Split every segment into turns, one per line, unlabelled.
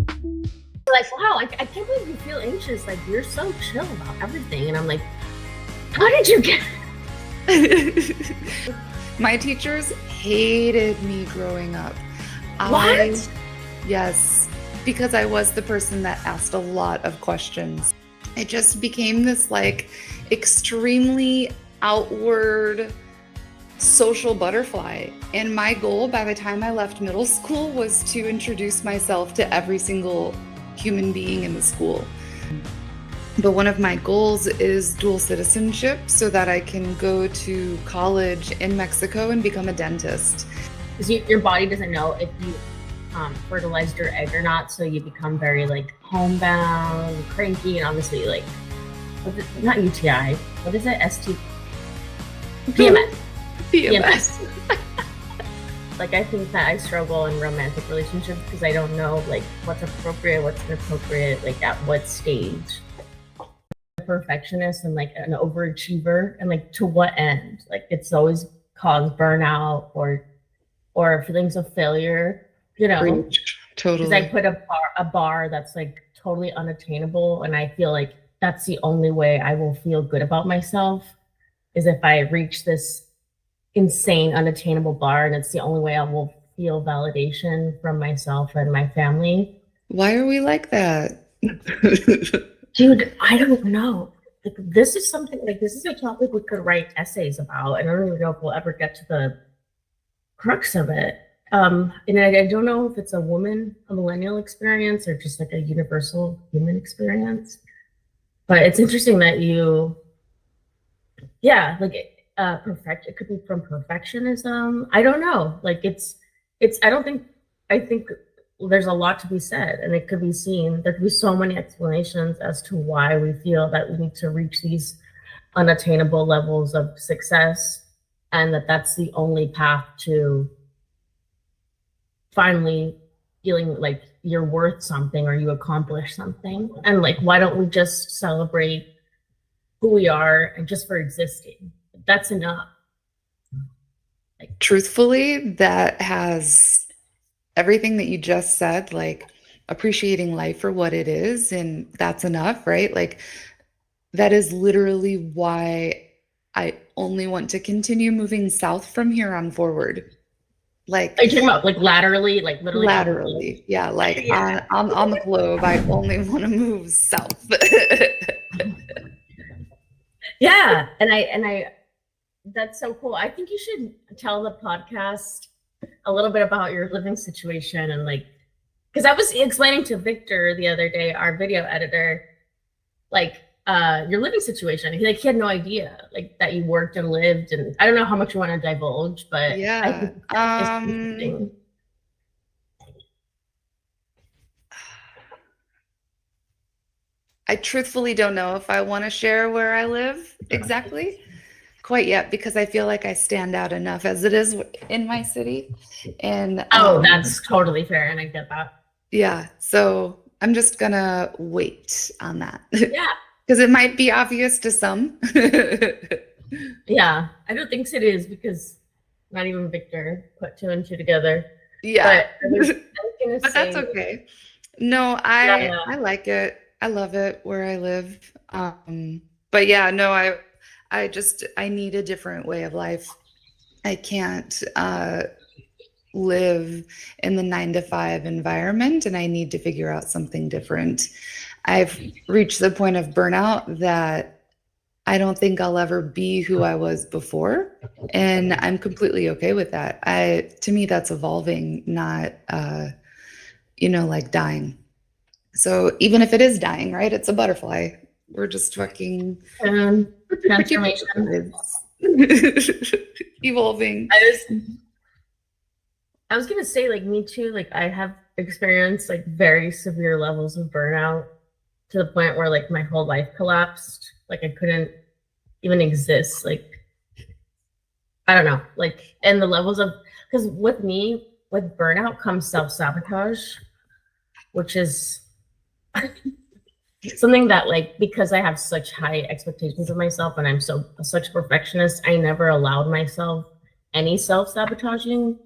Like, wow, I can't believe you feel anxious. Like, you're so chill about everything. And I'm like, how did you get
My teachers hated me growing up.
What?
Yes, because I was the person that asked a lot of questions. It just became this like extremely outward social butterfly. And my goal by the time I left middle school was to introduce myself to every single human being in the school. But one of my goals is dual citizenship so that I can go to college in Mexico and become a dentist.
Because your body doesn't know if you fertilized your egg or not, so you become very like homebound, cranky, and obviously like not UTI. What is it? PMS.
PMS.
Like, I think that I struggle in romantic relationships because I don't know like what's appropriate, what's inappropriate, like at what stage. A perfectionist and like an overachiever, and like to what end? Like, it's always caused burnout or feelings of failure, you know.
Totally.
Because I put a bar that's like totally unattainable, and I feel like that's the only way I will feel good about myself is if I reach this insane unattainable bar, and it's the only way I will feel validation from myself and my family.
Why are we like that?
Dude, I don't know. Like, this is a topic we could write essays about, and I don't even know if we'll ever get to the crux of it. And I don't know if it's a millennial experience or just like a universal human experience. But it's interesting that it could be from perfectionism. I don't know. Like, I think there's a lot to be said, and it could be seen. There could be so many explanations as to why we feel that we need to reach these unattainable levels of success, and that's the only path to finally feeling like you're worth something or you accomplished something. And like, why don't we just celebrate who we are and just for existing? That's enough.
Like, truthfully, that has everything that you just said, like appreciating life for what it is, and that's enough, right? Like, that is literally why I only want to continue moving south from here on forward. Like,
are you talking about like laterally, like literally?
Laterally, yeah. Like, yeah. On the globe, I only want to move south.
Yeah, and I that's so cool. I think you should tell the podcast a little bit about your living situation, and like, because I was explaining to Victor the other day, our video editor, like your living situation. He had no idea like that you worked and lived, and I don't know how much you want to divulge, but
yeah. I truthfully don't know if I want to share where I live exactly quite yet, because I feel like I stand out enough as it is in my city. And
that's totally fair, and I get that.
Yeah, so I'm just gonna wait on that.
Yeah.
Because it might be obvious to some.
Yeah, I don't think it is, because not even Victor put two and two together.
Yeah,
but
that's okay. No, I like it. I love it where I live. But yeah, no, I need a different way of life. I can't live in the 9-to-5 environment, and I need to figure out something different. I've reached the point of burnout that I don't think I'll ever be who I was before, and I'm completely okay with that. To me, that's evolving, not like dying. So even if it is dying, right, it's a butterfly. We're just fucking
transformation.
Evolving.
I was gonna say, like, me too. Like, I have experienced like very severe levels of burnout to the point where like my whole life collapsed. Like, I couldn't even exist. Like, I don't know. Like, and the levels of, because with burnout comes self-sabotage, which is something that, like, because I have such high expectations of myself and I'm such a perfectionist, I never allowed myself any self-sabotaging.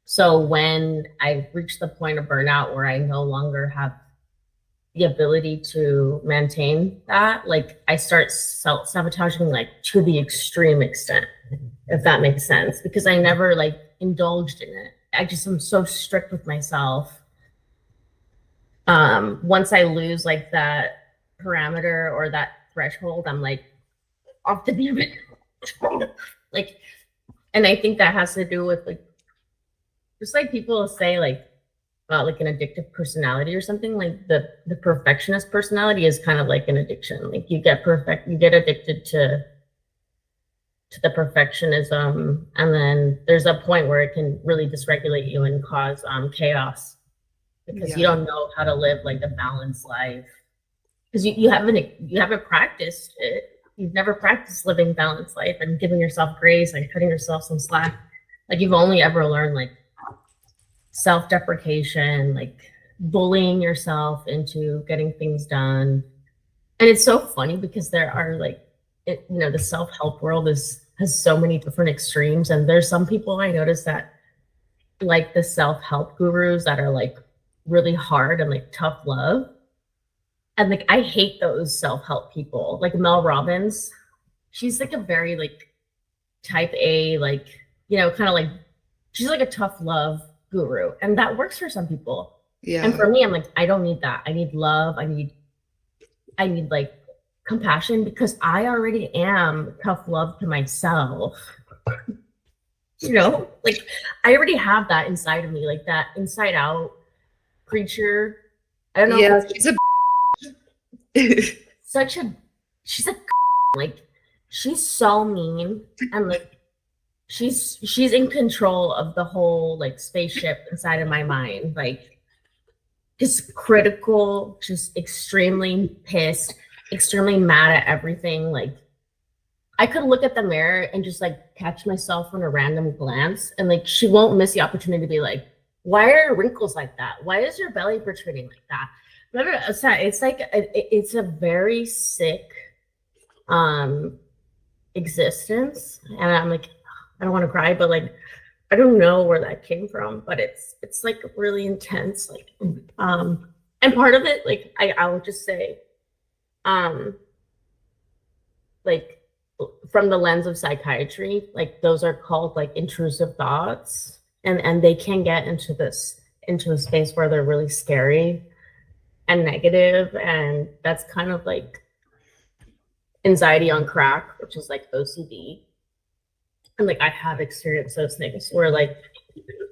So when I reached the point of burnout where I no longer have the ability to maintain that, like I start self-sabotaging like to the extreme extent, if that makes sense, because I never like indulged in it. I just am so strict with myself. Once I lose like that parameter or that threshold, I'm like off the deep end. Like, and I think that has to do with like, just like people say like about like an addictive personality or something, like the perfectionist personality is kind of like an addiction. Like you get addicted to the perfectionism, and then there's a point where it can really dysregulate you and cause chaos, because you don't know how to live like a balanced life, because you haven't practiced it. You've never practiced living balanced life and giving yourself grace and cutting yourself some slack. Like you've only ever learned like self-deprecation, like bullying yourself into getting things done. And it's so funny because there are like, the self-help world has so many different extremes, and there's some people I notice that like the self-help gurus that are like really hard and like tough love, and like I hate those self-help people. Like Mel Robbins, she's like a very like type A, like kind of like, she's like a tough love guru, and that works for some people. And for me, I'm like, I don't need that. I need love. I need like compassion, because I already am tough love to myself. Like I already have that inside of me, like that inside out creature. I don't know.
Yeah, she's
she's a like, she's so mean, and like she's in control of the whole like spaceship inside of my mind, like just critical, just extremely pissed, extremely mad at everything. Like I could look at the mirror and just like catch myself on a random glance, and like she won't miss the opportunity to be like, why are your wrinkles like that? Why is your belly protruding like that? It's like it's a very sick existence, and I'm like, I don't want to cry, but like I don't know where that came from, but it's like really intense. Like and part of it, like I would just say, like from the lens of psychiatry, like those are called like intrusive thoughts, and they can get into a space where they're really scary and negative, and that's kind of like anxiety on crack, which is like OCD. And like I have experienced those things where like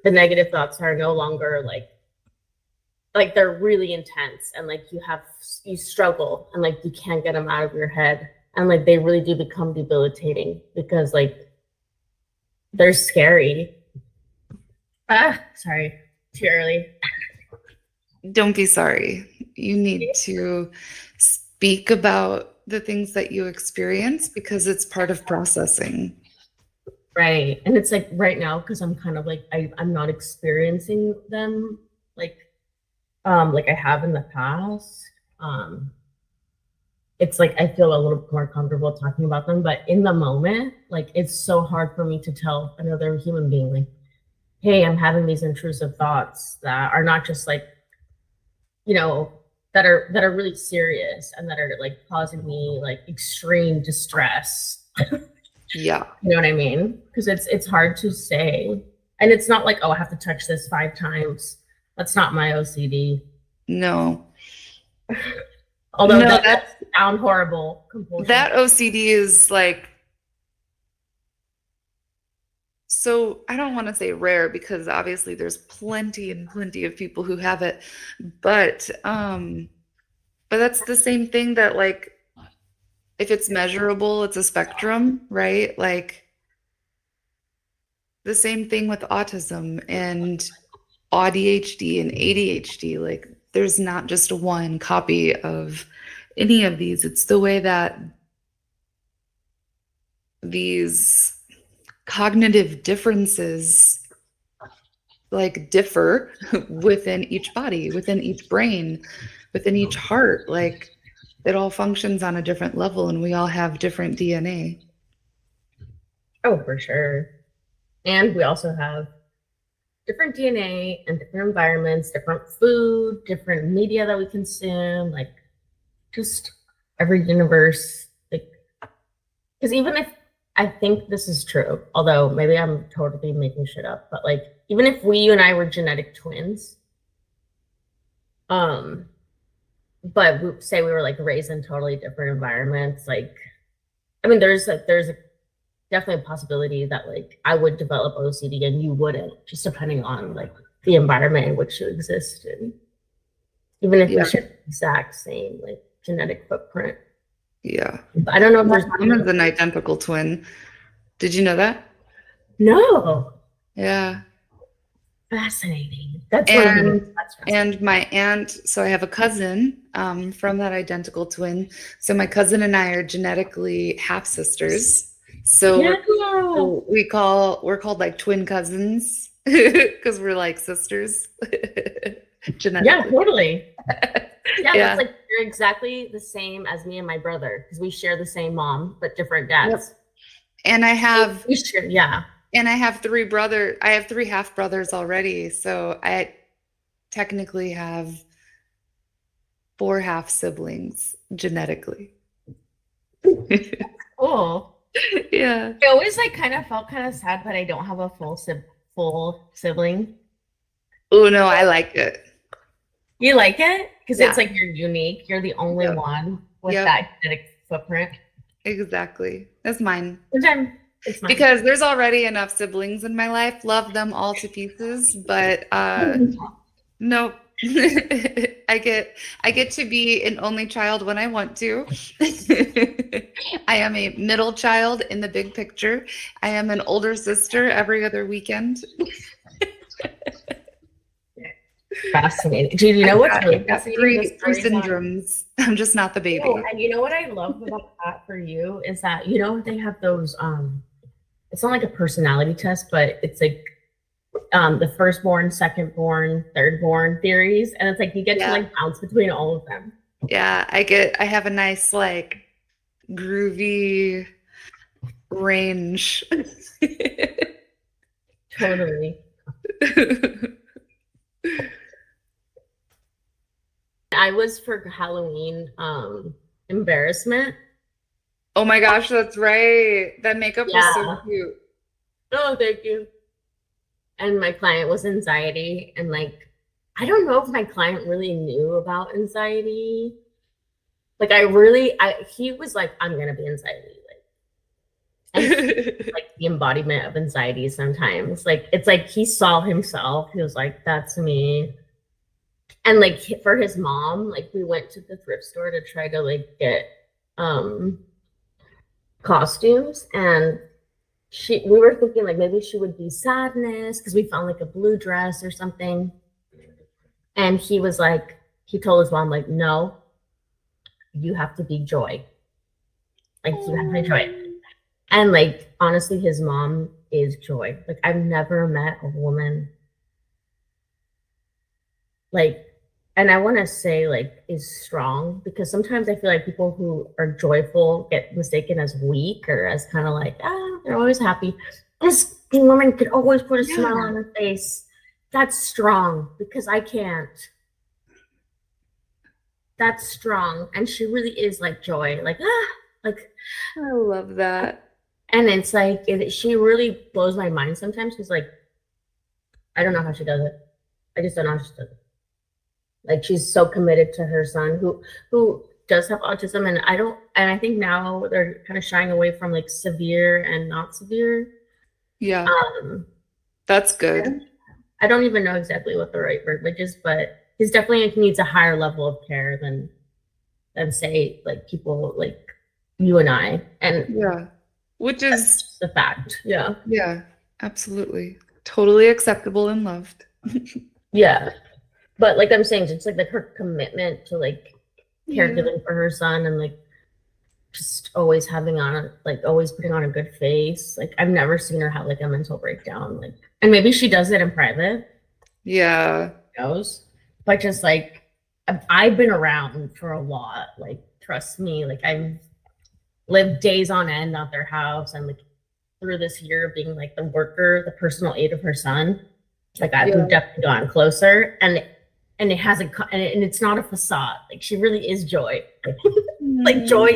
the negative thoughts are no longer like they're really intense, and like you struggle, and like you can't get them out of your head, and like they really do become debilitating because like they're scary. Sorry, too early.
Don't be sorry. You need to speak about the things that you experience, because it's part of processing.
Right. And it's like right now, because I'm kind of like I'm not experiencing them like I have in the past. It's like I feel a little more comfortable talking about them, but in the moment, like it's so hard for me to tell another human being like, hey, I'm having these intrusive thoughts that are not just like, that are really serious, and that are like causing me like extreme distress.
Yeah.
You know what I mean? Because it's hard to say. And it's not like, oh, I have to touch this 5 times. That's not my OCD.
No.
Although that sounds horrible. Compulsion.
That OCD is like, so I don't want to say rare, because obviously there's plenty and plenty of people who have it, but that's the same thing that like, if it's measurable, it's a spectrum, right? Like the same thing with autism and ADHD and ADHD. Like there's not just one copy of any of these. It's the way that these cognitive differences like differ within each body, within each brain, within each heart. Like it all functions on a different level, and we all have different DNA.
Oh, for sure. And we also have different DNA and different environments, different food, different media that we consume, like just every universe. Like, because even if I think this is true, although maybe I'm totally making shit up, but like even if you and I were genetic twins, but say we were like raised in totally different environments, like I mean, there's definitely a possibility that like I would develop OCD and you wouldn't, just depending on like the environment in which you exist in. Even if we share the exact same like genetic footprint.
Yeah.
But I don't know if
my mom is an identical twin. Did you know that?
No.
Yeah.
Fascinating. That's
and my aunt, so I have a cousin from that identical twin. So my cousin and I are genetically half sisters. So we're called like twin cousins because we're like sisters. Genetically.
Yeah, totally. Yeah, that's like you're exactly the same as me and my brother because we share the same mom but different dads.
Yep. And I have
and
I have three half brothers already. So I technically have 4 half siblings genetically.
Cool.
Yeah.
I always like kind of felt kind of sad that I don't have a full sibling.
Oh no, I like it.
You like it? Because it's like you're unique. You're the only one with that genetic footprint.
Exactly. That's mine.
It's mine.
Because there's already enough siblings in my life. Love them all to pieces. But no. I get to be an only child when I want to. I am a middle child in the big picture. I am an older sister every other weekend.
Fascinating. Do you know what's really fascinating?
Three syndromes. I'm just not the baby.
Oh, and you know what I love about that for you is that they have those it's not like a personality test, but it's like the firstborn, secondborn, thirdborn theories, and it's like you get to like bounce between all of them.
Yeah, I have a nice like groovy range.
Totally. I was for Halloween embarrassment.
Oh my gosh, that's right. That makeup was so cute.
Oh, thank you. And my client was anxiety, and like I don't know if my client really knew about anxiety. Like he was like, I'm gonna be anxiety. Like, and like the embodiment of anxiety sometimes. Like it's like he saw himself. He was like, that's me. And like for his mom, like we went to the thrift store to try to like get costumes, and we were thinking like maybe she would be sadness because we found like a blue dress or something. And he was like, he told his mom like, no, you have to be joy. Like you have to be joy. And like honestly, his mom is joy. Like I've never met a woman like, and I want to say like is strong, because sometimes I feel like people who are joyful get mistaken as weak or as kind of like, they're always happy. This woman could always put a smile on her face. That's strong, because I can't. That's strong. And she really is like joy, like, like.
I love that.
And it's like, she really blows my mind sometimes. She's like, I don't know how she does it. I just don't know how she does it. Like she's so committed to her son who does have autism, and I think now they're kind of shying away from like severe and not severe.
Yeah. That's good.
I don't even know exactly what the right verbiage is, but he's definitely needs a higher level of care than say like people like you and I. And
which is
the fact. Yeah.
Yeah, absolutely. Totally acceptable and loved.
Yeah. But like I'm saying, just like her commitment to like caregiving for her son, and like just always always putting on a good face. Like I've never seen her have like a mental breakdown. Like, and maybe she does it in private.
Yeah.
Who knows? But just like I've been around for a lot. Like trust me, like I've lived days on end at their house, and like through this year of being like the worker, the personal aide of her son. Like
Yeah.
we've definitely gone closer, and it hasn't, and it's not a facade. Like she really is Joy. Like Joy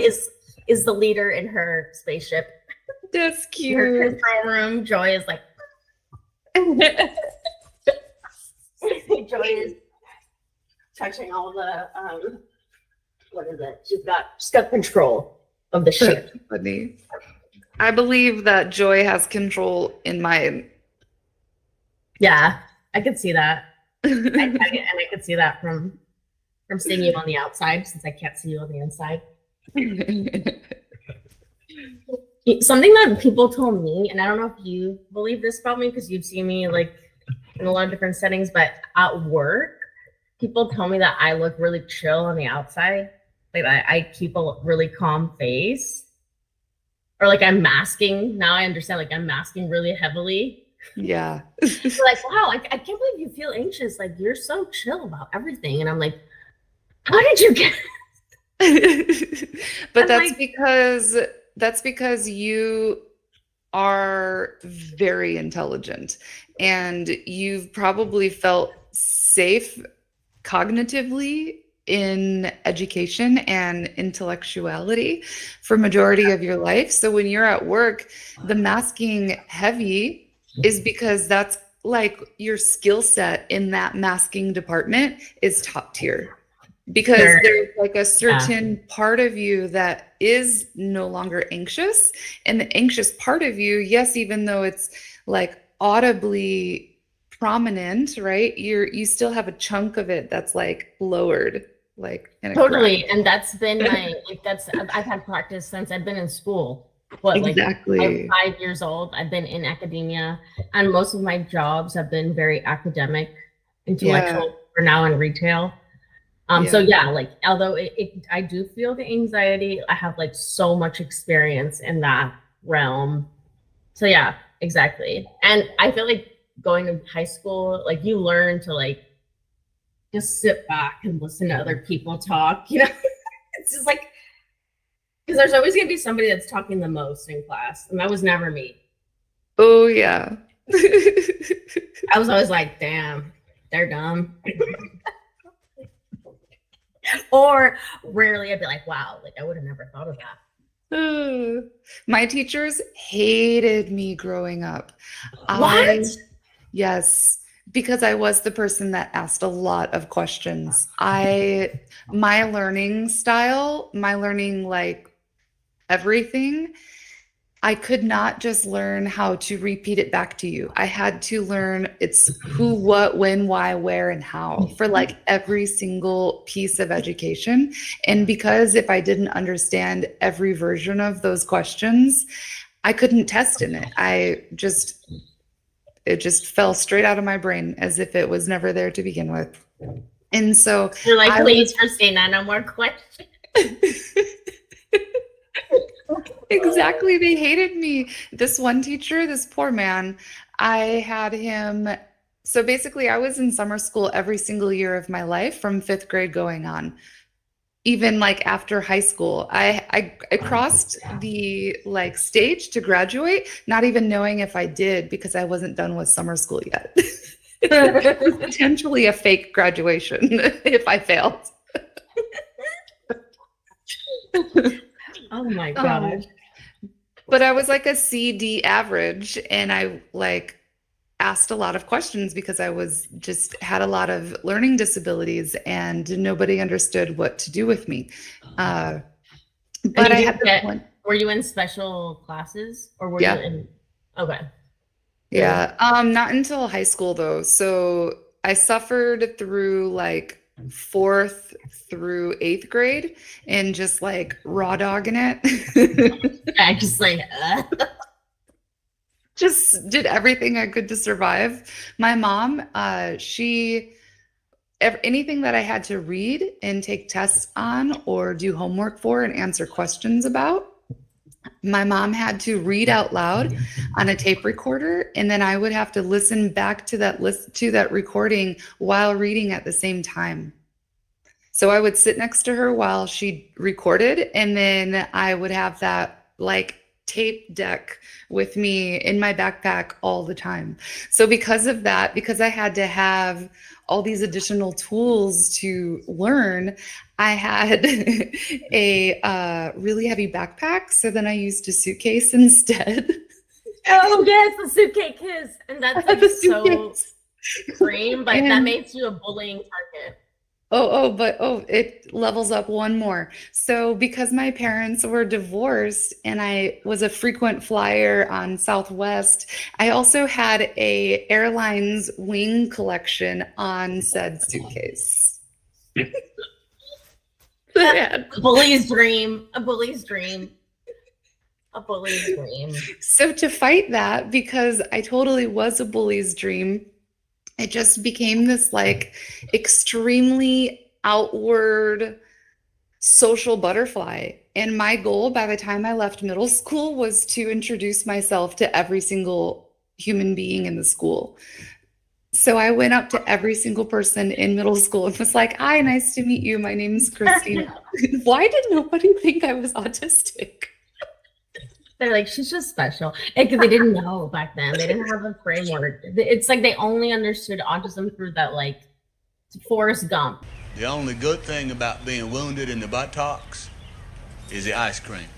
is the leader in her spaceship.
That's
In her
cute.
control room, Joy is like Joy is touching all the what is it? She's got control of the ship.
That's funny. I believe that Joy has control in my.
Yeah, I could see that. And I could see that from seeing you on the outside, since I can't see you on the inside. Something that people told me, and I don't know if you believe this about me because you've seen me like in a lot of different settings, but at work, people tell me that I look really chill on the outside. Like I keep a really calm face. Or like I'm masking. Now I understand, like I'm masking really heavily.
Yeah.
They're like, wow, I can't believe you feel anxious. Like you're so chill about everything. And I'm like, how did you get
But
I'm
that's because you are very intelligent and you've probably felt safe cognitively in education and intellectuality for majority of your life. So when you're at work, the masking heavy is because that's like your skill set in that masking department is top tier. Because
Sure.
there's like a certain part of you that is no longer anxious. And the anxious part of you, yes, even though it's like audibly prominent, right? You still have a chunk of it that's like lowered, like in a
Totally. And that's been my I've had practice since I've been in school. What, like
Exactly.
I'm 5 years old. I've been in academia, and most of my jobs have been very academic, intellectual, or now in retail. So yeah, like although I do feel the anxiety, I have like so much experience in that realm. So yeah, exactly. And I feel like going to high school, like you learn to like just sit back and listen to other people talk, you know? It's just like, because there's always gonna be somebody that's talking the most in class, and that was never me.
Oh yeah.
I was always like, damn, they're dumb. Or rarely I'd be like, wow, like I would have never thought of that.
My teachers hated me growing up.
What?
Yes, because I was the person that asked a lot of questions. My learning style, my learning like everything, I could not just learn how to repeat it back to you. I had to learn it's who, what, when, why, where, and how for like every single piece of education. And because if I didn't understand every version of those questions, I couldn't test in it. It just fell straight out of my brain as if it was never there to begin with. And so
you're like, please, Christina, no more questions.
Exactly. They hated me. This one teacher, this poor man, I had him. So basically, I was in summer school every single year of my life from 5th grade going on. Even like after high school, I crossed the like stage to graduate, not even knowing if I did because I wasn't done with summer school yet. Potentially a fake graduation if I failed.
Oh my gosh.
But I was like a CD average, and I like asked a lot of questions because I was just had a lot of learning disabilities and nobody understood what to do with me. But I had this one.
Were you in special classes, or were you in? Okay.
Yeah. Not until high school though. So I suffered through like 4th through 8th grade and just like raw dogging it.
I just like
just did everything I could to survive. My mom, anything that I had to read and take tests on or do homework for and answer questions about, my mom had to read out loud on a tape recorder, and then I would have to listen back to that recording while reading at the same time. So I would sit next to her while she recorded, and then I would have that like tape deck with me in my backpack all the time. So because of that, because I had to have all these additional tools to learn, I had a really heavy backpack. So then I used a suitcase instead.
Oh yes, the suitcase, and that's like so extreme, but that
And
makes you a bullying target.
it levels up one more. So because my parents were divorced and I was a frequent flyer on Southwest, I also had a airlines wing collection on said suitcase.
A bully's dream. A bully's dream. A bully's dream.
So to fight that, because I totally was a bully's dream, it just became this like extremely outward social butterfly. And my goal by the time I left middle school was to introduce myself to every single human being in the school. So I went up to every single person in middle school and was like, "Hi, nice to meet you. My name's Christina." Why did nobody think I was autistic?
They're like, she's just special. Because they didn't know back then. They didn't have a framework. It's like they only understood autism through that, like, Forrest Gump.
The only good thing about being wounded in the buttocks is the ice cream.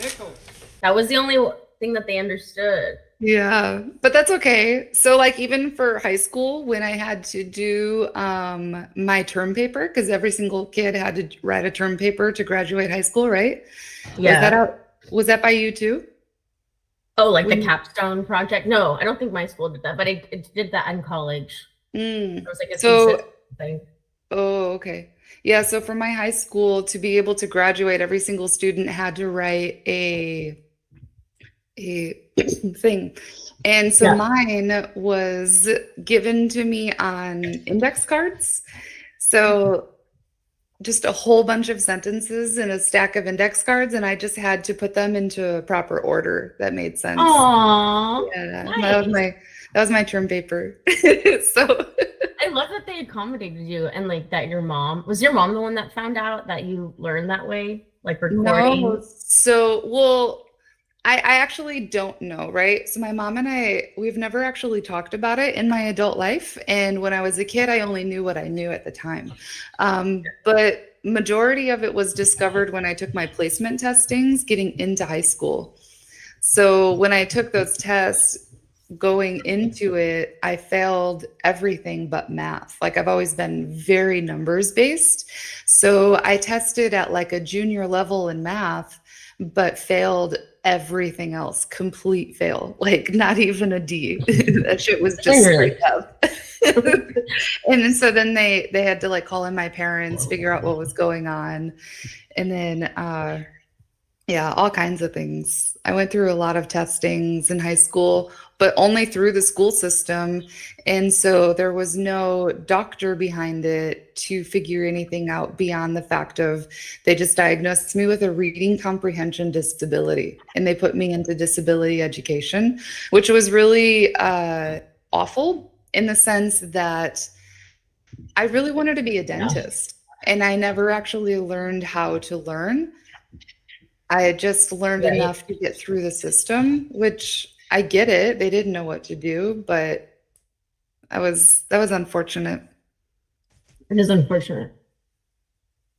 Nickels.
That was the only thing that they understood.
Yeah, but that's okay. So like even for high school, when I had to do my term paper, because every single kid had to write a term paper to graduate high school, right?
Yeah.
Was that by you too?
Oh, like the capstone project? No, I don't think my school did that, but it did that in college. It was like a thesis thing.
Oh, okay. Yeah, so for my high school, to be able to graduate, every single student had to write a thing. And so mine was given to me on index cards. So just a whole bunch of sentences in a stack of index cards, and I just had to put them into a proper order that made sense.
Aww.
Yeah,
Nice.
that was my term paper. So
I love that they accommodated you, and like that your mom was your mom the one that found out that you learned that way, like recording?
no, so well, I actually don't know, right? So my mom and we've never actually talked about it in my adult life. And when I was a kid, I only knew what I knew at the time. But majority of it was discovered when I took my placement testings getting into high school. So when I took those tests going into it, I failed everything but math. Like I've always been very numbers based. So I tested at like a junior level in math, but failed everything else, complete fail, like not even a D. That shit was just straight up. And then so then they had to like call in my parents, figure out what was going on, and then yeah, all kinds of things. I went through a lot of testings in high school, but only through the school system. And so there was no doctor behind it to figure anything out beyond the fact of they just diagnosed me with a reading comprehension disability. And they put me into disability education, which was really awful in the sense that I really wanted to be a dentist. And I never actually learned how to learn. I had just learned enough to get through the system, which I get it. They didn't know what to do, but that was unfortunate.
It is unfortunate.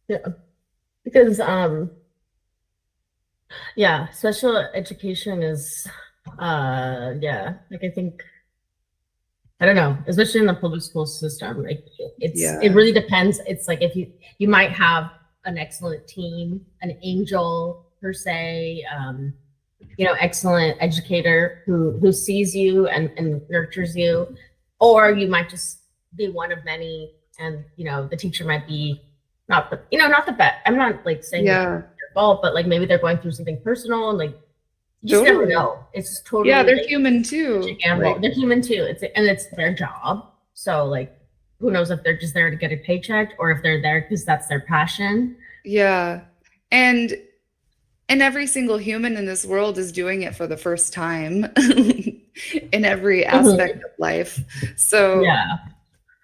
Yeah. Because yeah, special education is yeah, like I think I don't know, especially in the public school system, like it really depends. It's like if you might have an excellent team, an angel per se, you know, excellent educator who sees you and nurtures you, or you might just be one of many, and you know the teacher might be not the best. I'm not like saying it's their fault, but like maybe they're going through something personal, and like you just never know. It's just totally
they're
like,
human too.
Like, they're human too. It's their job. So like, who knows if they're just there to get a paycheck or if they're there because that's their passion.
Yeah, and every single human in this world is doing it for the first time in every aspect of life. So
yeah,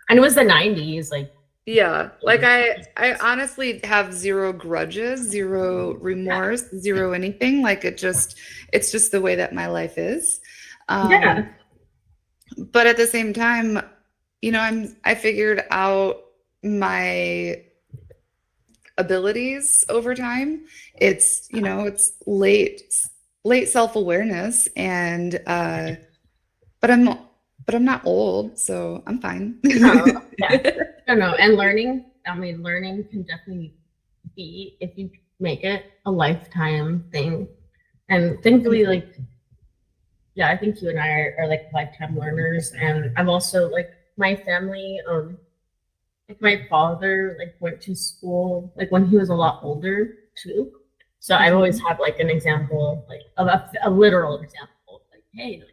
and it was the 90s, like
Yeah, like I honestly have zero grudges, zero remorse, zero anything. Like it's just the way that my life is.
Yeah.
But at the same time, you know, I figured out my abilities over time. It's, you know, it's late self-awareness and but I'm not old, so I'm fine.
Oh, yeah. I don't know. And learning, I mean, learning can definitely be, if you make it a lifetime thing. And thankfully, like, yeah, I think you and I are like lifetime learners. And I'm also like my family, like my father like went to school like when he was a lot older too. So I always have like an example, like of a literal example, like, hey,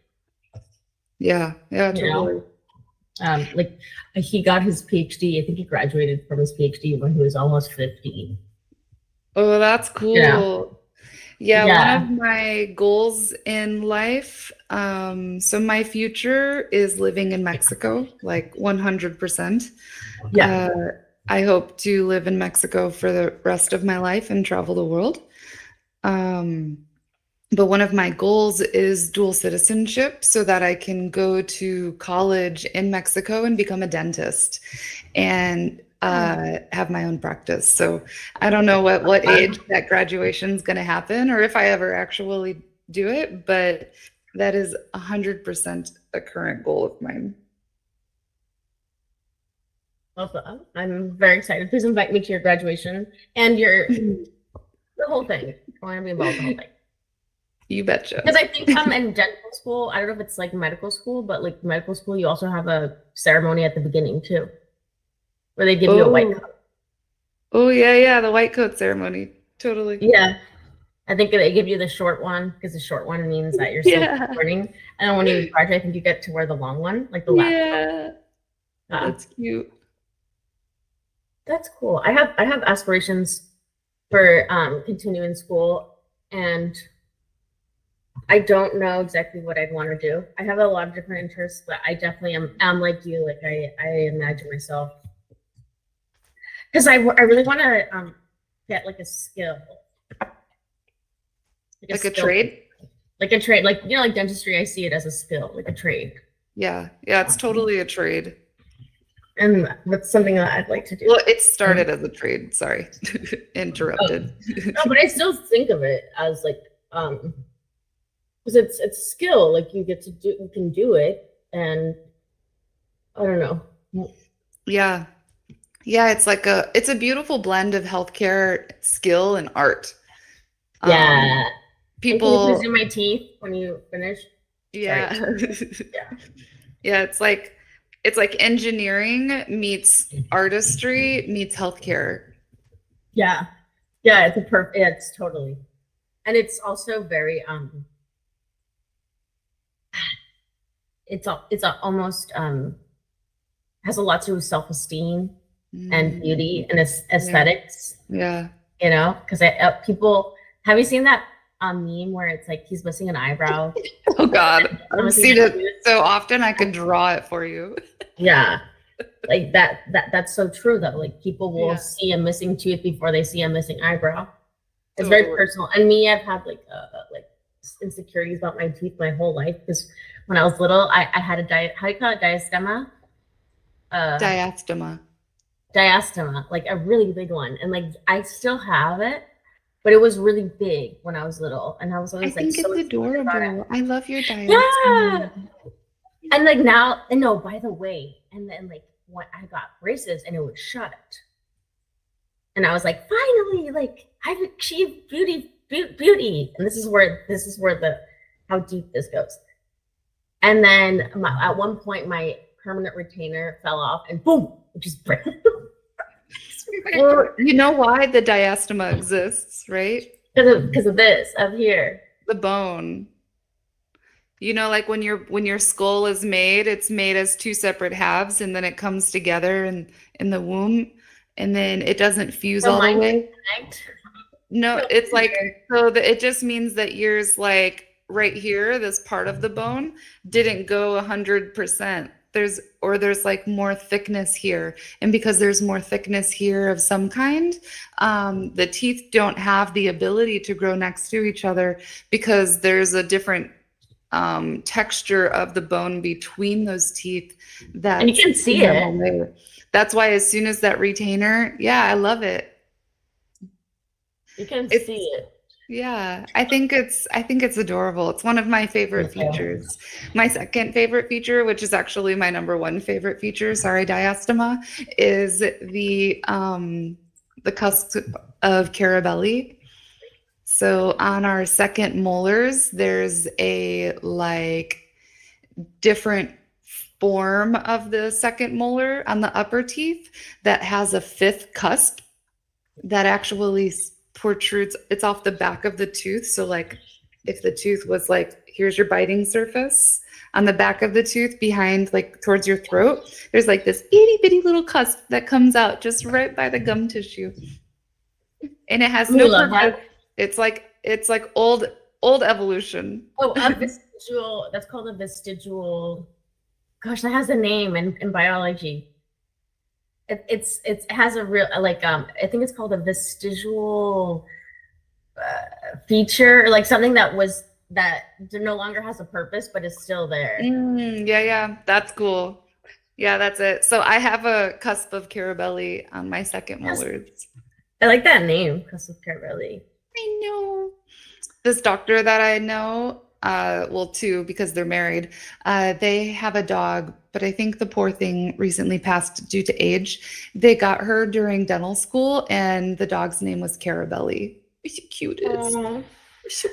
Yeah, yeah,
you know,
totally.
like he got his PhD. I think he graduated from his PhD when he was almost 50.
Oh, that's
You know,
cool. Yeah, one
yeah,
of my goals in life, so my future is living in Mexico, like 100%.
yeah.
Uh, I hope to live in Mexico for the rest of my life and travel the world. Um, but one of my goals is dual citizenship so that I can go to college in Mexico and become a dentist and have my own practice. So I don't know what age that graduation is going to happen or if I ever actually do it, but that is 100% a current goal of mine.
Love that. I'm very excited. Please invite me to your graduation and the whole thing. I want to be involved in the whole thing.
You betcha.
Because I think I'm in dental school. I don't know if it's like medical school, but like medical school, you also have a ceremony at the beginning too, where they give you a white coat.
Oh, yeah, the white coat ceremony. Totally.
Yeah. I think they give you the short one because the short one means that you're still
Yeah.
learning. And then when you graduate, I think you get to wear the long one, like the last one.
Yeah. That's cute.
That's cool. I have aspirations for continuing school, and I don't know exactly what I'd want to do. I have a lot of different interests, but I definitely am like you. Like I imagine myself because I really want to get like a skill,
Like a trade?
like a trade, like you know, like dentistry. I see it as a skill, like a trade.
Yeah, it's totally a trade.
And that's something that I'd like to do.
Well, it started as a trade. Sorry, interrupted.
No, but I still think of it as like because it's skill. Like you can do it, and I don't know.
Yeah, it's like it's a beautiful blend of healthcare, skill, and art.
Yeah.
People.
Can you please do my teeth when you finish?
Yeah.
Yeah.
Yeah, it's like engineering meets artistry meets healthcare.
Yeah. It's it's totally. And it's also very it's almost has a lot to do with self-esteem and beauty and aesthetics.
Yeah.
You know, because people have you seen that meme where it's like he's missing an eyebrow?
Oh God, I've seen it so often I could draw it for you.
Yeah, like that's so true though. Like people will see a missing tooth before they see a missing eyebrow. It's very personal. And me, I've had like insecurities about my teeth my whole life because when I was little, I had a how do you call it, diastema? Diastema, like a really big one, and like I still have it. But it was really big when I was little, and I was always like, so
it's adorable. I love your diastema.
Yeah. And like now, and no, by the way, and then like when I got braces and it was shut, and I was like, finally, like I've achieved beauty. And this is where the how deep this goes. And then at one point, my permanent retainer fell off, and boom, it just broke.
Well, you know why the diastema exists, right?
Because of this up here.
The bone. You know, like when your skull is made, it's made as two separate halves, and then it comes together in the womb, and then it doesn't fuse all the way. No, it's like it just means that yours, like right here, this part of the bone didn't go 100%. there's like more thickness here. And because there's more thickness here of some kind, the teeth don't have the ability to grow next to each other because there's a different texture of the bone between those teeth that
And you can see it.
away. That's why as soon as that retainer, yeah, I love it.
You can
It's-
see it.
Yeah, I think it's adorable. It's one of my favorite
Me too.
features. My second favorite feature, which is actually my number one favorite feature, sorry, diastema, is the cusp of Carabelli. So on our second molars, there's a like different form of the second molar on the upper teeth that has a fifth cusp that actually protrudes. It's off the back of the tooth. So like if the tooth was like, here's your biting surface on the back of the tooth behind, like towards your throat, there's like this itty bitty little cusp that comes out just right by the gum tissue. And it has no
love
purpose.
that.
It's like old evolution.
Oh, a vestigial. That's called a vestigial. Gosh, that has a name in biology. It has a real like I think it's called a vestigial feature, like something that no longer has a purpose but is still there.
Yeah, that's cool. Yeah, that's it. So I have a cusp of Carabelli on my second molars.
I like that name, cusp of Carabelli.
I know. This doctor that I know, well, two, because they're married, they have a dog, but I think the poor thing recently passed due to age. They got her during dental school, and the dog's name was Carabelli. She cute is.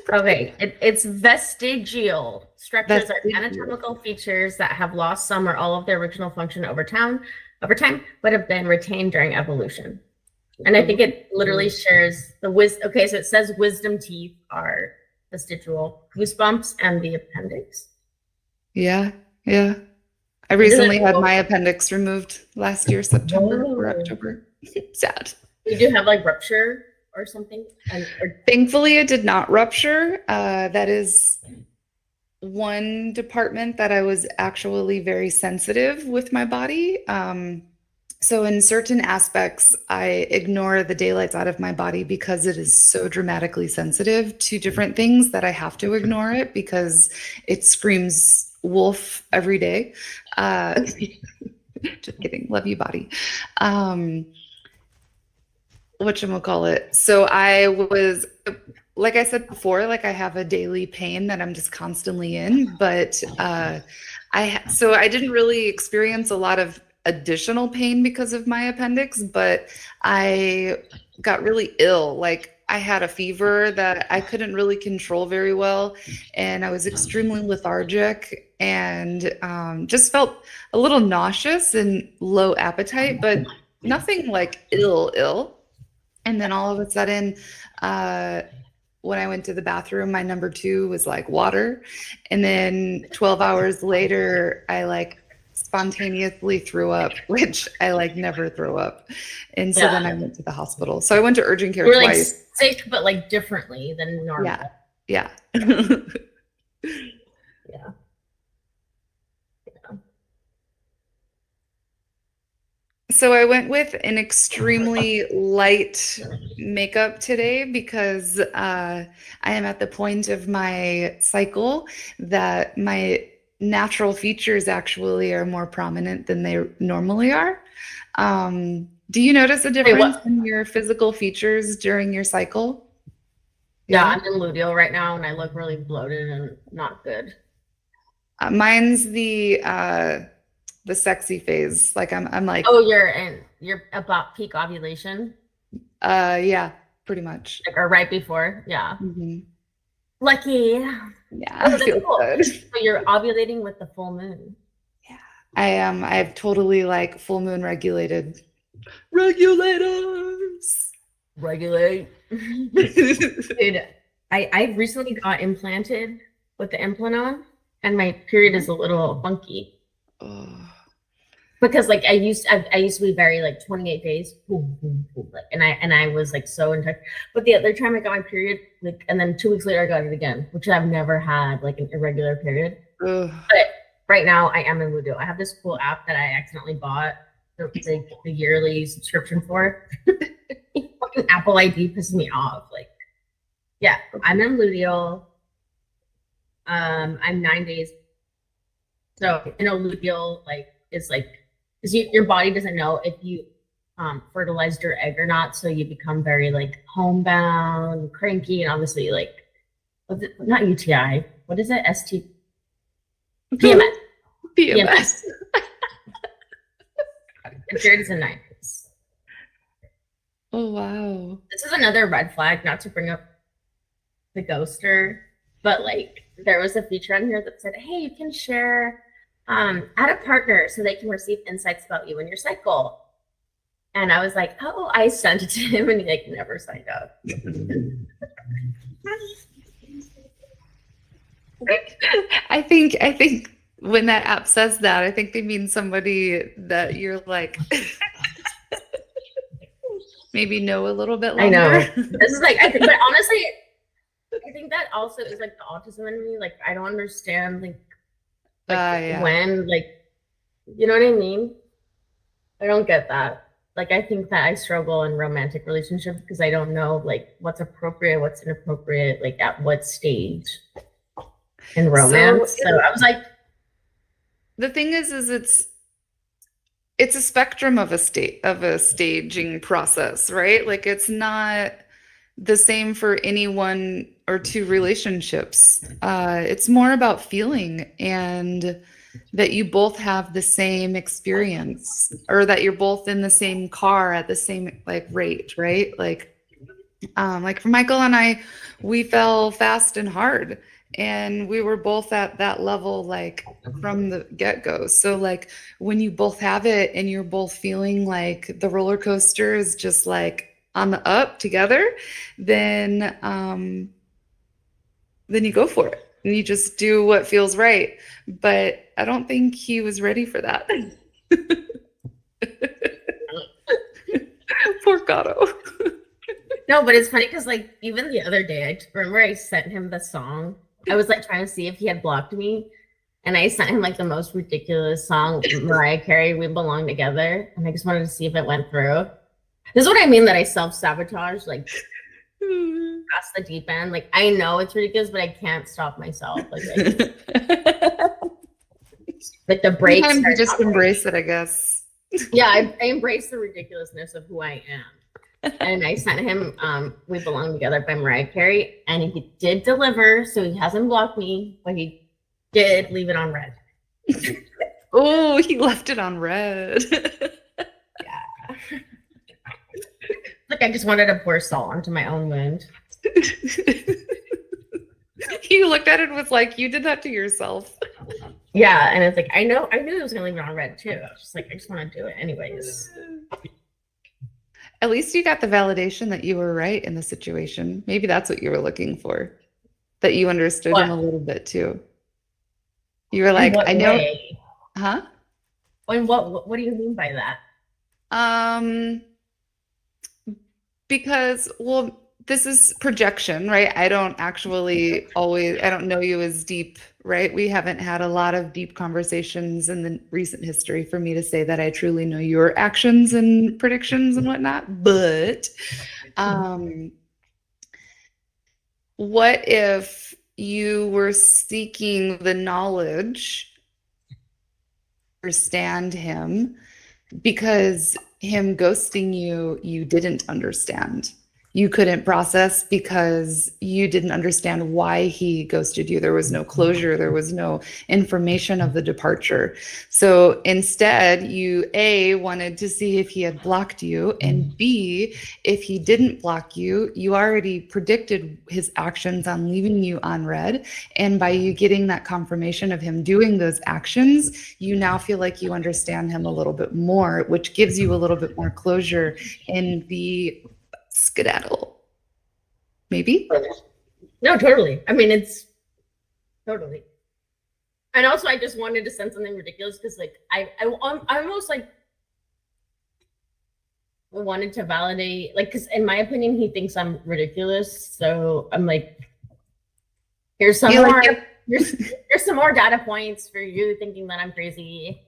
Okay, it's vestigial. Structures are
Vestigial.
anatomical features that have lost some or all of their original function over time, but have been retained during evolution. And I think it literally shares the wisdom. Okay, so it says wisdom teeth are vestigial, goosebumps, and the appendix.
Yeah. I recently had my appendix removed last year, September or October. Sad.
You do have like rupture or something?
Thankfully, it did not rupture. That is one department that I was actually very sensitive with my body. So in certain aspects, I ignore the daylights out of my body because it is so dramatically sensitive to different things that I have to ignore it because it screams wolf every day. Just kidding. Love you, body. Whatchamacallit. So I was, like I said before, like I have a daily pain that I'm just constantly in, but I didn't really experience a lot of additional pain because of my appendix, but I got really ill. Like I had a fever that I couldn't really control very well, and I was extremely lethargic and just felt a little nauseous and low appetite, but nothing like ill. And then all of a sudden, when I went to the bathroom, my number 2 was like water. And then 12 hours later, I like spontaneously threw up, which I like never throw up. And so then I went to the hospital. So I went to urgent care
We're
twice.
like sick, but like differently than normal.
Yeah. So I went with an extremely light makeup today because I am at the point of my cycle that my natural features actually are more prominent than they normally are. Do you notice a difference in your physical features during your cycle?
Yeah, I'm in luteal right now and I look really bloated and not good.
Mine's the sexy phase. Like I'm like,
oh, you're about peak ovulation.
Yeah, pretty much.
Like, or right before. Yeah.
Mm-hmm.
Lucky.
Yeah,
Oh,
I feel
cool.
good.
So you're ovulating with the full moon.
Yeah, I am. I've totally like full moon regulated. Regulators.
Regulate. Dude, I recently got implanted with the implant on, and my period is a little funky.
Oh.
Because like I used to be very like 28 days, boom, boom, boom, like, and I was like so in touch. But the other time I got my period, like, and then 2 weeks later I got it again, which I've never had like an irregular period.
Ugh.
But right now I am in Ludo. I have this cool app that I accidentally bought the yearly subscription for. Fucking Apple ID pisses me off. Like, yeah, I'm in Ludo. I'm 9 days. So, luteal is because your body doesn't know if you fertilized your egg or not, so you become very like homebound, cranky, and obviously not UTI. What is it? PMS.
PMS.
And Jared's in 9 days.
Oh wow.
This is another red flag. Not to bring up the ghoster, but like there was a feature on here that said, "Hey, you can share." Add a partner so they can receive insights about you and your cycle. And I was like, oh, I sent it to him and he like never signed up.
I think when that app says that, I think they mean somebody that you're like maybe know a little bit longer.
I know. This is like, but honestly, I think that also is like the autism in me. Like, I don't understand when, like, you know what I mean? I don't get that. Like, I think that I struggle in romantic relationships because I don't know like what's appropriate, what's inappropriate, like at what stage in romance. So I was like,
the thing is it's a spectrum of a staging process, right? Like it's not the same for any one or two relationships. It's more about feeling and that you both have the same experience, or that you're both in the same car at the same like rate, right? Like for Michael and I, we fell fast and hard, and we were both at that level like from the get-go. So like when you both have it and you're both feeling like the roller coaster is just like on the up together, then you go for it and you just do what feels right. But I don't think he was ready for that. Poor Gato.
no, but it's funny because like even the other day, I remember I sent him the song. I was like trying to see if he had blocked me, and I sent him like the most ridiculous song, Mariah Carey, "We Belong Together," and I just wanted to see if it went through. This is what I mean that I self-sabotage, like past the deep end. Like I know it's ridiculous, but I can't stop myself. Like the breaks.
Sometimes you just embrace it, I guess.
Yeah, I embrace the ridiculousness of who I am. And I sent him "We Belong Together" by Mariah Carey, and he did deliver, so he hasn't blocked me, but he did leave it on red.
Oh, he left it on red.
Yeah. Like I just wanted to pour salt onto my own wound.
He looked at it and was like, you did that to yourself.
Yeah, and it's like I knew he was gonna leave it on red too. I was just like, I just want to do it anyways.
At least you got the validation that you were right in the situation. Maybe that's what you were looking for. That you understood him a little bit too. You were like, I know.
Way?
Huh?
And what do you mean by that?
Because, well, this is projection, right? I don't know you as deep, right? We haven't had a lot of deep conversations in the recent history for me to say that I truly know your actions and predictions and whatnot. But what if you were seeking the knowledge to understand him, because him ghosting you didn't understand? You couldn't process because you didn't understand why he ghosted you. There was no closure. There was no information of the departure. So instead, you A, wanted to see if he had blocked you, and B, if he didn't block you, you already predicted his actions on leaving you on red. And by you getting that confirmation of him doing those actions, you now feel like you understand him a little bit more, which gives you a little bit more closure in the skedaddle. Maybe?
No, totally. I mean, it's totally. And also, I just wanted to send something ridiculous because, like, I almost like wanted to validate, like, because in my opinion, he thinks I'm ridiculous. So I'm like, here's some more. There's some more data points for you thinking that I'm crazy.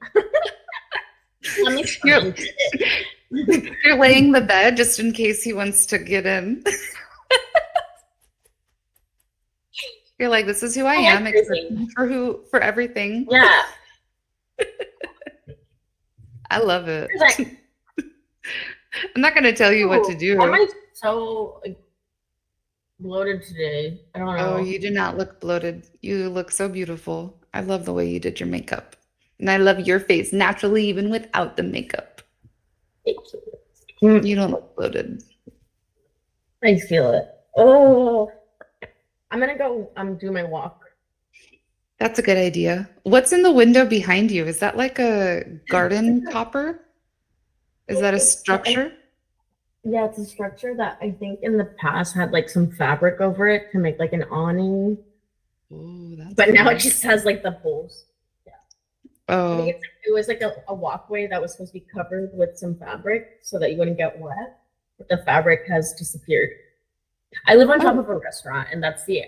Let me
You're,
find it.
you're laying the bed just in case he wants to get in. You're like, this is who I am, except for everything.
Yeah.
I love it.
It's like,
I'm not gonna tell you what to do.
why am I so like, bloated today? I don't know.
Oh, you do not look bloated. You look so beautiful. I love the way you did your makeup. And I love your face naturally, even without the makeup.
Thank you.
You don't look bloated.
I feel it. Oh, I'm gonna go do my walk.
That's a good idea. What's in the window behind you? Is that like a garden topper? Is that a structure?
Yeah, it's a structure that I think in the past had like some fabric over it to make like an awning.
Oh, that's
But now it
nice.
just has like the poles. I
Oh,
think it was like a walkway that was supposed to be covered with some fabric so that you wouldn't get wet. But the fabric has disappeared. I live on top of a restaurant, and that's the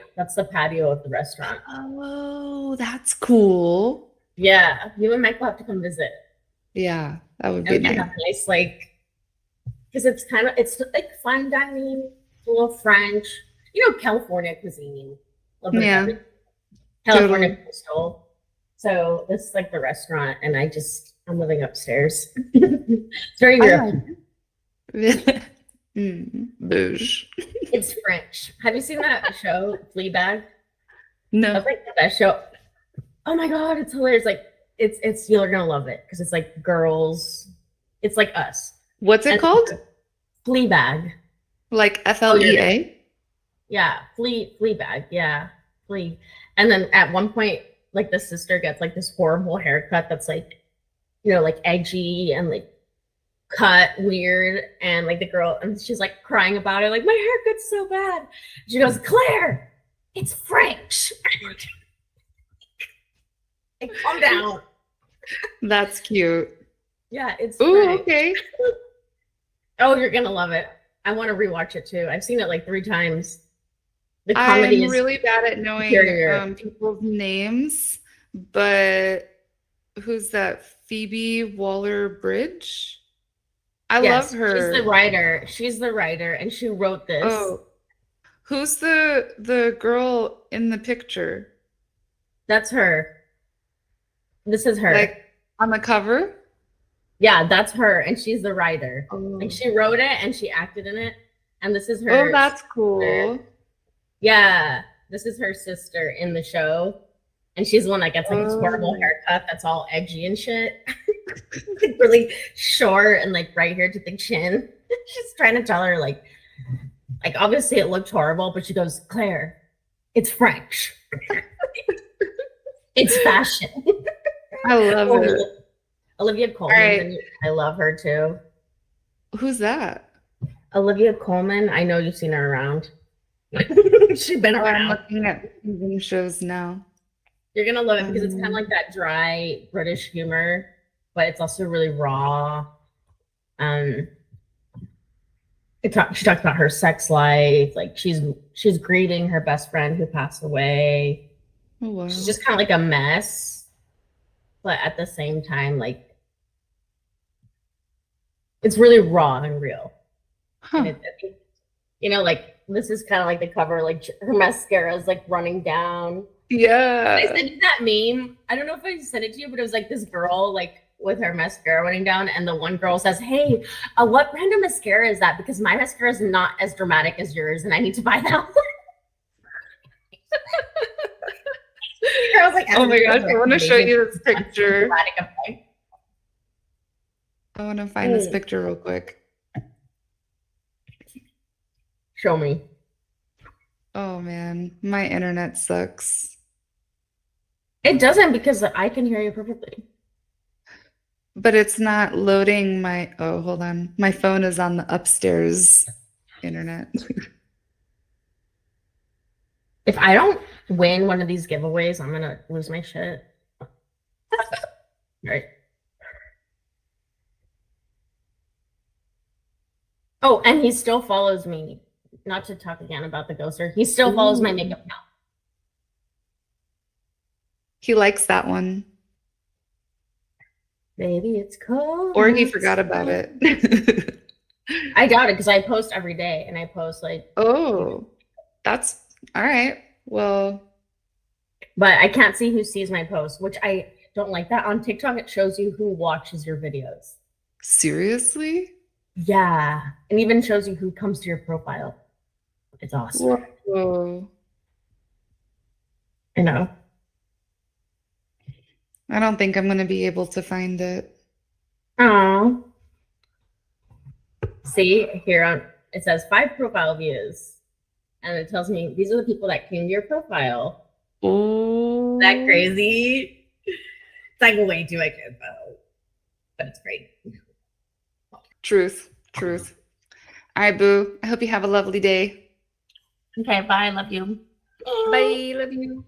patio of the restaurant.
oh, that's cool.
Yeah, you and Michael have to come visit.
Yeah, that would be
And we
nice.
have nice like, because it's like fine dining, a little French, California cuisine. A little bit of
Yeah,
everything. California
totally.
coastal. So this is like the restaurant, and I'm living upstairs. It's very
I
European.
like it. Bouge.
It's French. Have you seen that show, Fleabag?
No.
That's like the best show. Oh my god, it's hilarious. Like it's you're gonna love it because it's like girls. It's like us.
What's it
And
called?
Fleabag.
Like FLEA?
Yeah, Fleabag. Yeah, Flea. And then at one point, like the sister gets like this horrible haircut that's like, like edgy and like cut weird, and like the girl, and she's like crying about it, like my haircut's so bad. She goes, Claire, it's French. Like, calm down.
That's cute.
Yeah, it's
Ooh,
French.
okay.
Oh, you're gonna love it. I want to rewatch it too. I've seen it like 3 times. The comedy
I'm
is
really bad at knowing
superior.
people's names, but who's that? Phoebe Waller-Bridge? I
Yes,
love her.
She's the writer, and she wrote this.
Oh, who's the girl in the picture?
That's her. This is her.
Like on the cover?
Yeah, that's her, and she's the writer.
Oh,
Like she wrote it and she acted in it, and this is her.
oh, that's cool.
Yeah, this is her sister in the show, and she's the one that gets like this horrible haircut that's all edgy and shit, like really short and like right here to the chin. She's trying to tell her like obviously it looked horrible, but she goes, Claire, it's French. It's fashion.
I love it.
Olivia Colman,
right.
I love her too.
Who's that?
Olivia Colman, I know you've seen her around. She's been
Oh, I'm
around.
looking at TV shows now.
You're gonna love it because it's kind of like that dry British humor, but it's also really raw. She talks about her sex life, like she's grieving her best friend who passed away.
Oh, wow.
She's just kind of like a mess, but at the same time, like it's really raw and real.
Huh.
And like this is kind of like the cover, like her mascara is like running down.
Yeah.
I sent you that meme. I don't know if I sent it to you, but it was like this girl like with her mascara running down, and the one girl says, "Hey, what brand of mascara is that? Because my mascara is not as dramatic as yours, and I need to buy that one." Girl's like,
Oh my gosh, I want to show you this picture.
Dramatic effect.
I want to find this picture real quick.
Show me.
Oh man, my internet sucks.
It doesn't, because I can hear you perfectly.
But it's not loading my, oh, hold on. My phone is on the upstairs internet.
If I don't win one of these giveaways, I'm gonna lose my shit. Right. Oh, and he still follows me. Not to talk again about the ghoster. He still follows my makeup account.
He likes that one.
Maybe it's cold.
Or he forgot about it.
I doubt it because I post every day and I post like,
Oh, that's all right. Well,
but I can't see who sees my post, which I don't like that. On TikTok, it shows you who watches your videos.
seriously?
Yeah. And even shows you who comes to your profile. It's awesome.
Whoa.
I know.
I don't think I'm going to be able to find it.
Oh. See, here on it says 5 profile views. And it tells me these are the people that came to your profile.
Oh.
Is that crazy? It's like way too much info. But it's great.
Truth. Truth. All right, boo. I hope you have a lovely day.
Okay, bye. Love you.
Bye. Love you.